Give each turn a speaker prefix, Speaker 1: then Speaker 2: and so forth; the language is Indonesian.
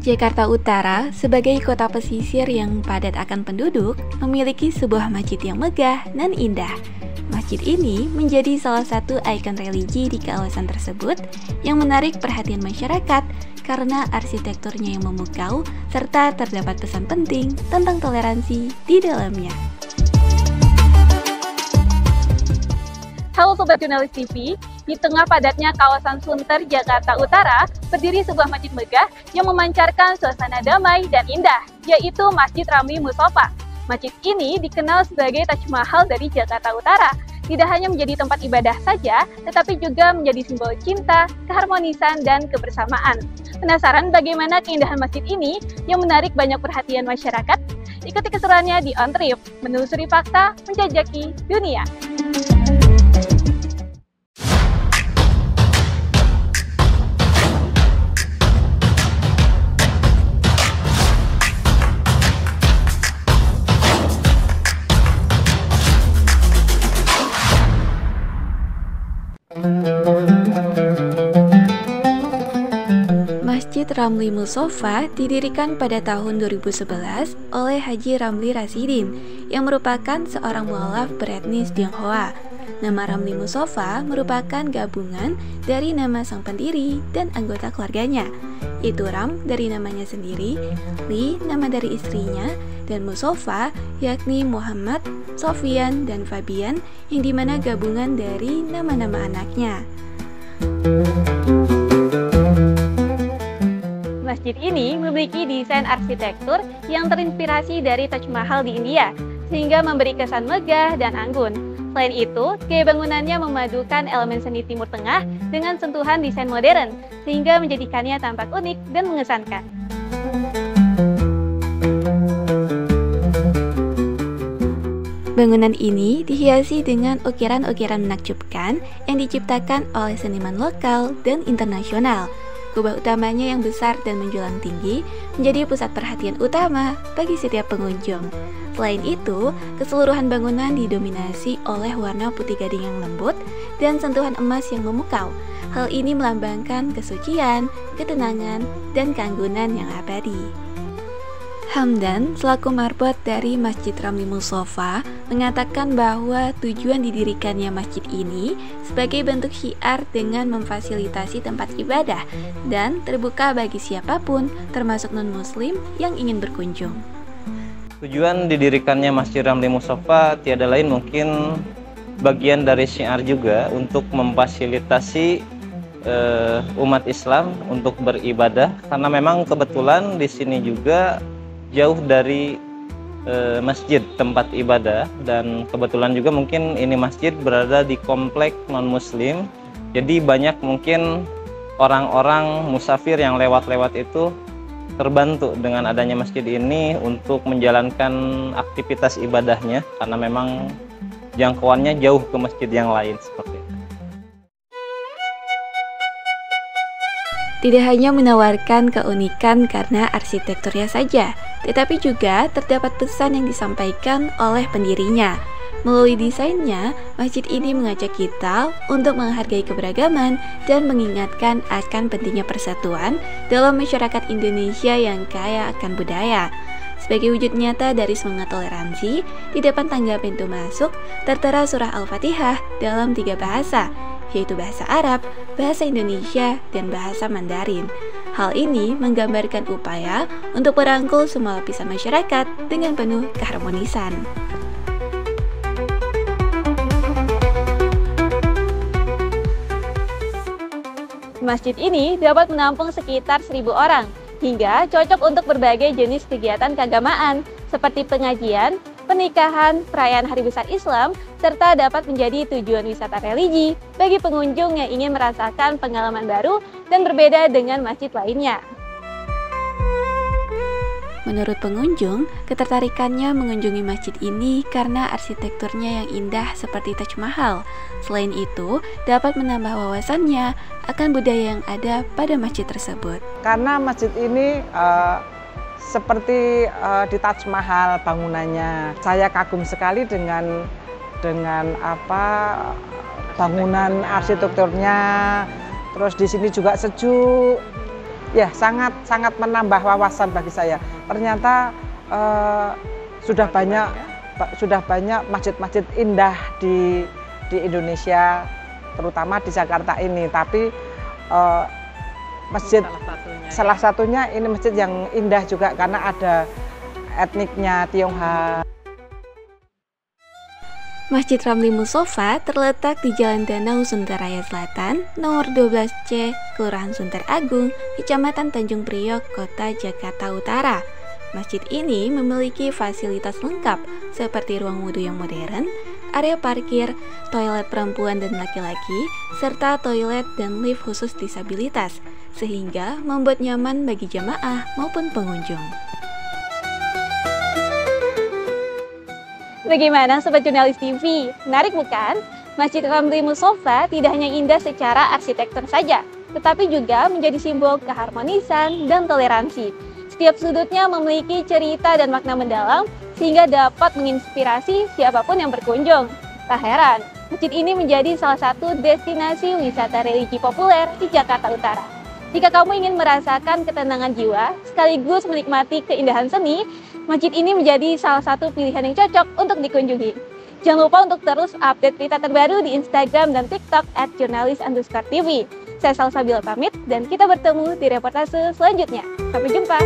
Speaker 1: Jakarta Utara, sebagai kota pesisir yang padat akan penduduk, memiliki sebuah masjid yang megah dan indah. Masjid ini menjadi salah satu ikon religi di kawasan tersebut yang menarik perhatian masyarakat karena arsitekturnya yang memukau serta terdapat pesan penting tentang toleransi di dalamnya.
Speaker 2: Halo Sobat Jurnalis TV, di tengah padatnya kawasan Sunter, Jakarta Utara, berdiri sebuah masjid megah yang memancarkan suasana damai dan indah, yaitu Masjid Ramli Mustofa. Masjid ini dikenal sebagai Taj Mahal dari Jakarta Utara. Tidak hanya menjadi tempat ibadah saja, tetapi juga menjadi simbol cinta, keharmonisan, dan kebersamaan. Penasaran bagaimana keindahan masjid ini yang menarik banyak perhatian masyarakat? Ikuti keseruannya di On Trip, menelusuri fakta, menjajaki dunia.
Speaker 1: Masjid Ramli Mustofa didirikan pada tahun 2011 oleh Haji Ramli Rasidin yang merupakan seorang mualaf beretnis Tionghoa. Nama Ramli Mustofa merupakan gabungan dari nama sang pendiri dan anggota keluarganya, yaitu Ram dari namanya sendiri, Li nama dari istrinya, dan Mustofa yakni Muhammad, Sofian, dan Fabian yang dimana gabungan dari nama-nama anaknya.
Speaker 2: Masjid ini memiliki desain arsitektur yang terinspirasi dari Taj Mahal di India, sehingga memberi kesan megah dan anggun. Selain itu, gaya bangunannya memadukan elemen seni Timur Tengah dengan sentuhan desain modern, sehingga menjadikannya tampak unik dan mengesankan.
Speaker 1: Bangunan ini dihiasi dengan ukiran-ukiran menakjubkan yang diciptakan oleh seniman lokal dan internasional. Kubah utamanya yang besar dan menjulang tinggi menjadi pusat perhatian utama bagi setiap pengunjung. Selain itu, keseluruhan bangunan didominasi oleh warna putih gading yang lembut dan sentuhan emas yang memukau. Hal ini melambangkan kesucian, ketenangan, dan keanggunan yang abadi. Hamdan, selaku marbot dari Masjid Ramli Mustofa, mengatakan bahwa tujuan didirikannya masjid ini sebagai bentuk syiar dengan memfasilitasi tempat ibadah dan terbuka bagi siapapun, termasuk non-muslim yang ingin berkunjung.
Speaker 3: Tujuan didirikannya Masjid Ramli Mustofa tiada lain mungkin bagian dari syiar juga untuk memfasilitasi umat Islam untuk beribadah, karena memang kebetulan di sini juga jauh dari masjid tempat ibadah, dan kebetulan juga mungkin ini masjid berada di komplek non-muslim, jadi banyak mungkin orang-orang musafir yang lewat-lewat itu terbantu dengan adanya masjid ini untuk menjalankan aktivitas ibadahnya, karena memang jangkauannya jauh ke masjid yang lain seperti itu.
Speaker 1: Tidak hanya menawarkan keunikan karena arsitekturnya saja, tetapi juga terdapat pesan yang disampaikan oleh pendirinya. Melalui desainnya, masjid ini mengajak kita untuk menghargai keberagaman dan mengingatkan akan pentingnya persatuan dalam masyarakat Indonesia yang kaya akan budaya. Sebagai wujud nyata dari semangat toleransi, di depan tangga pintu masuk tertera surah Al-Fatihah dalam 3 bahasa, yaitu bahasa Arab, bahasa Indonesia, dan bahasa Mandarin. Hal ini menggambarkan upaya untuk merangkul semua lapisan masyarakat dengan penuh keharmonisan.
Speaker 2: Masjid ini dapat menampung sekitar 1.000 orang, hingga cocok untuk berbagai jenis kegiatan keagamaan, seperti pengajian, pernikahan, perayaan Hari Besar Islam, serta dapat menjadi tujuan wisata religi bagi pengunjung yang ingin merasakan pengalaman baru dan berbeda dengan masjid lainnya.
Speaker 1: Menurut pengunjung, ketertarikannya mengunjungi masjid ini karena arsitekturnya yang indah seperti Taj Mahal. Selain itu, dapat menambah wawasannya akan budaya yang ada pada masjid tersebut.
Speaker 4: Karena masjid ini seperti di Taj Mahal bangunannya. Saya kagum sekali dengan bangunan arsitekturnya. Terus di sini juga sejuk. Ya, sangat menambah wawasan bagi saya. Ternyata sudah banyak masjid-masjid indah di Indonesia, terutama di Jakarta ini. Tapi masjid salah satunya ini masjid yang indah juga karena ada etniknya Tionghoa.
Speaker 1: Masjid Ramli Mustofa terletak di Jalan Danau Sunter Raya Selatan, nomor 12C, Kelurahan Sunter Agung, Kecamatan Tanjung Priok, Kota Jakarta Utara. Masjid ini memiliki fasilitas lengkap seperti ruang wudhu yang modern, area parkir, toilet perempuan dan laki-laki, serta toilet dan lift khusus disabilitas, sehingga membuat nyaman bagi jamaah maupun pengunjung.
Speaker 2: Bagaimana Sobat Jurnalis TV? Menarik bukan? Masjid Ramli Mustofa tidak hanya indah secara arsitektur saja, tetapi juga menjadi simbol keharmonisan dan toleransi. Setiap sudutnya memiliki cerita dan makna mendalam, sehingga dapat menginspirasi siapapun yang berkunjung. Tak heran, masjid ini menjadi salah satu destinasi wisata religi populer di Jakarta Utara. Jika kamu ingin merasakan ketenangan jiwa, sekaligus menikmati keindahan seni, masjid ini menjadi salah satu pilihan yang cocok untuk dikunjungi. Jangan lupa untuk terus update berita terbaru di Instagram dan TikTok @jurnalis_tv. Saya Salsabila pamit dan kita bertemu di reportase selanjutnya. Sampai jumpa!